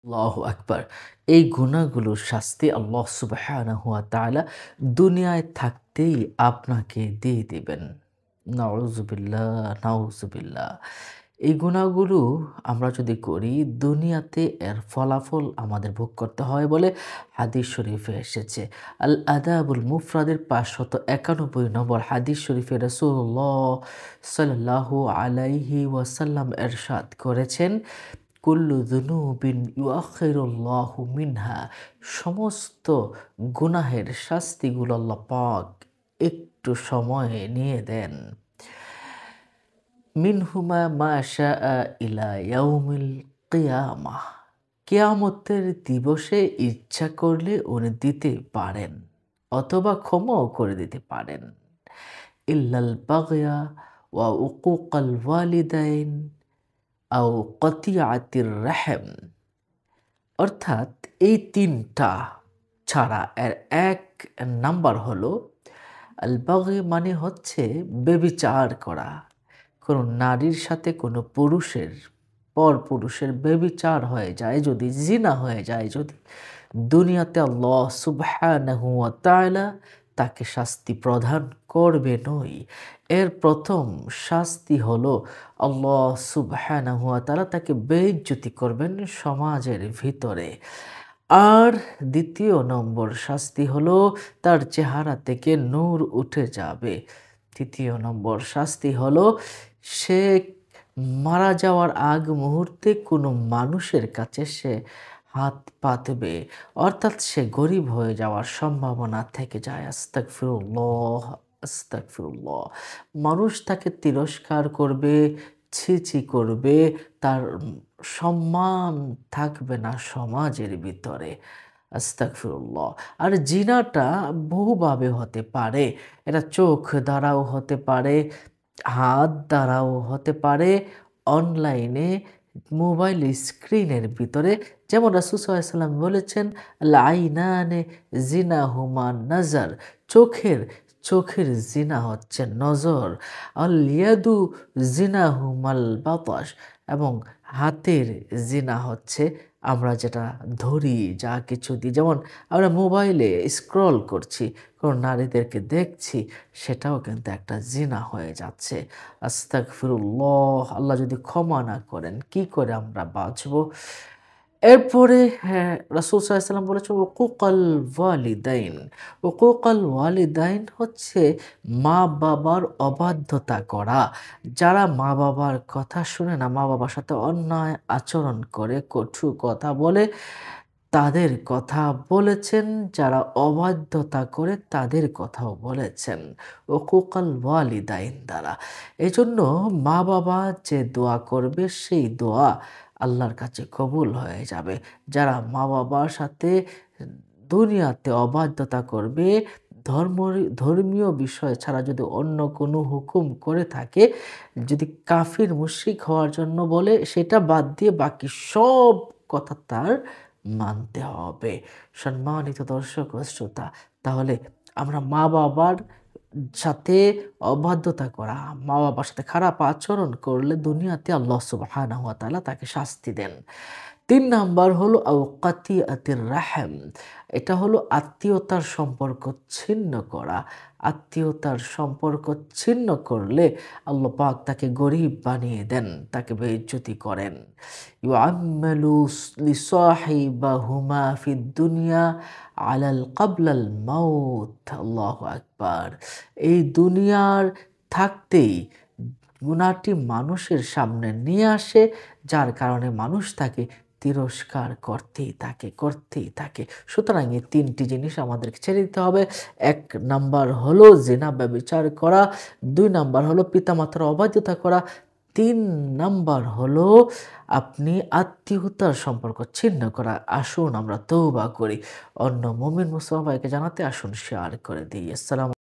আল্লাহু আকবার। এই গুনাহগুলোর শাস্তি আল্লাহ সুবহানাহু ওয়া তাআলা দুনিয়ায় থাকতেই আপনাকে দিয়ে দিবেন। নাউযুবিল্লাহ, নাউযুবিল্লাহ। এই গুনাহগুলো আমরা যদি করি দুনিয়াতে এর ফলাফল আমাদের ভোগ করতে হয় বলে হাদিস শরীফে এসেছে। আল আদাবুল মুফরাদের ৫৯১ নম্বর হাদিস শরীফে রাসূলুল্লাহ সাল্লাল্লাহু আলাইহি ওয়াসাল্লাম ইরশাদ করেছেন, কুল্লু যুনুবিন ইউআখিরুল্লাহু মিনহা, সমস্ত গুনাহের শাস্তিগুলো আল্লাহ পাক একটু সময় নিয়ে দেন। মিনহুমা মা শাআ ইলা ইয়াউমিল কিয়ামাহ, কিয়ামতের দিবসে ইচ্ছা করলে উনি দিতে পারেন অথবা ক্ষমাও করে দিতে পারেন। ইল্লাল বাগয়া ওয়া উকুকাল ওয়ালিদাইন আও কতিআতির রাহম, অর্থাৎ এই ৩টা ছাড়া এর ১ নাম্বার হলো আল বাগী, মানে হচ্ছে ব্যভিচার করা। কোনো নারীর সাথে কোনো পুরুষের, পরপুরুষের ব্যভিচার হয়ে যায় যদি, জিনা হয়ে যায় যদি, দুনিয়াতে আল্লাহ সুবহানাহু ওয়া তাআলা তাকে শাস্তি প্রদান করবেনই। এর ১ম শাস্তি হলো আল্লাহ সুবহানাহু ওয়া তাআলা তাকে বেইজ্জতি করবেন সমাজের ভিতরে। আর ২য় নম্বর শাস্তি হলো তার চেহারা থেকে নূর উঠে যাবে। ৩য় নম্বর শাস্তি হলো সে মারা যাওয়ার আগ মুহূর্তে কোনো মানুষের কাছে সে হাত পাতবে, অর্থাৎ সে গরিব হয়ে যাওয়ার সম্ভাবনা থেকে যায়। আস্তাগফিরুল্লাহ, আস্তাগফিরুল্লাহ। মানুষ তাকে তিরস্কার করবে, ছি ছি করবে, তার সম্মান থাকবে না সমাজের ভিতরে। আস্তাগফিরুল্লাহ। আর জিনাটা বহুভাবে হতে পারে। এটা চোখ দ্বারাও হতে পারে, হাত দ্বারাও হতে পারে, অনলাইনে মোবাইল স্ক্রিনের ভিতরে। যেমন রাসূল সাল্লাল্লাহু আলাইহি ওয়াসাল্লাম বলেছেন, আল আইনানে জিনাহুমা নাজার, চোখের জিনা হচ্ছে নজর। আল ইয়াদু জিনাহুমাল বাতাস, এবং হাতের জিনা হচ্ছে আমরা যেটা ধরি, যা কিছু দিই, যেমন আমরা মোবাইলে স্ক্রল করছি, কোনো নারীদেরকে দেখছি, সেটাও কিন্তু একটা জিনা হয়ে যাচ্ছে। আস্তাগফিরুল্লাহ। আল্লাহ যদি ক্ষমা না করেন কি করে আমরা বাঁচবো? এরপরে হ্যাঁ, রাসূল সাল্লাল্লাহু আলাইহি ওয়াসাল্লাম বলেছেন উকুকাল ওয়ালিদাইন। উকুকাল ওয়ালিদাইন হচ্ছে মা-বাবার অবাধ্যতা করা। যারা মা-বাবার কথা শুনে না, মা-বাবার সাথে অন্যায় আচরণ করে, কটু কথা বলে, তাদের কথা বলেছেন। যারা অবাধ্যতা করে তাদের কথাও বলেছেন উকুকাল ওয়ালিদাইন দ্বারা। এজন্য মা-বাবা যে দোয়া করবে সেই দোয়া আল্লাহর কাছে কবুল হয়ে যাবে। যারা মা-বাবার সাথে দুনিয়াতে অবাধ্যতা করবে, ধর্মীয় বিষয় ছাড়া যদি অন্য কোনো হুকুম করে থাকে, যদি কাফির মুশরিক হওয়ার জন্য বলে, সেটা বাদ দিয়ে বাকি সব কথা তার মানতে হবে। সম্মানিত দর্শক ও শ্রোতা, তাহলে আমরা মা-বাবার সাথে অবাধ্যতা করা, মা-বাবার সাথে খারাপ আচরণ করলে দুনিয়াতে আল্লাহ সুবহানাহু ওয়া তাআলা তাকে শাস্তি দেন। ৩ নাম্বার হলো আও কাতিআতির রাহম। এটা হলো আত্মীয়তার সম্পর্ক ছিন্ন করা। আত্মীয়তার সম্পর্ক ছিন্ন করলে আল্লাহ পাক তাকে গরীব বানিয়ে দেন, তাকে বেইজ্জতি করেন। ইউআম্মালু লিসাহিবাহুমা ফিদ দুনিয়া আলাল ক্বাবলাল মাউত। আল্লাহু আকবার। এই দুনিয়ার থাকতেই গুনাহটি মানুষের সামনে নিয়ে আসে, যার কারণে মানুষ তাকে তিরস্কার করতেই থাকে। সুতরাং এই ৩টি জিনিস আমাদেরকে ছেড়ে দিতে হবে। ১ নাম্বার হলো জিনা, ব্যভিচার করা। ২ নাম্বার হলো পিতামাতার অবাধ্যতা করা। ৩ নাম্বার হলো আপনি আত্মীয়তার সম্পর্ক ছিন্ন করা। আসুন আমরা তওবা করি। অন্য মুমিন মুসলমান ভাইকে জানাতে আসুন শেয়ার করে দিই। আসসালামু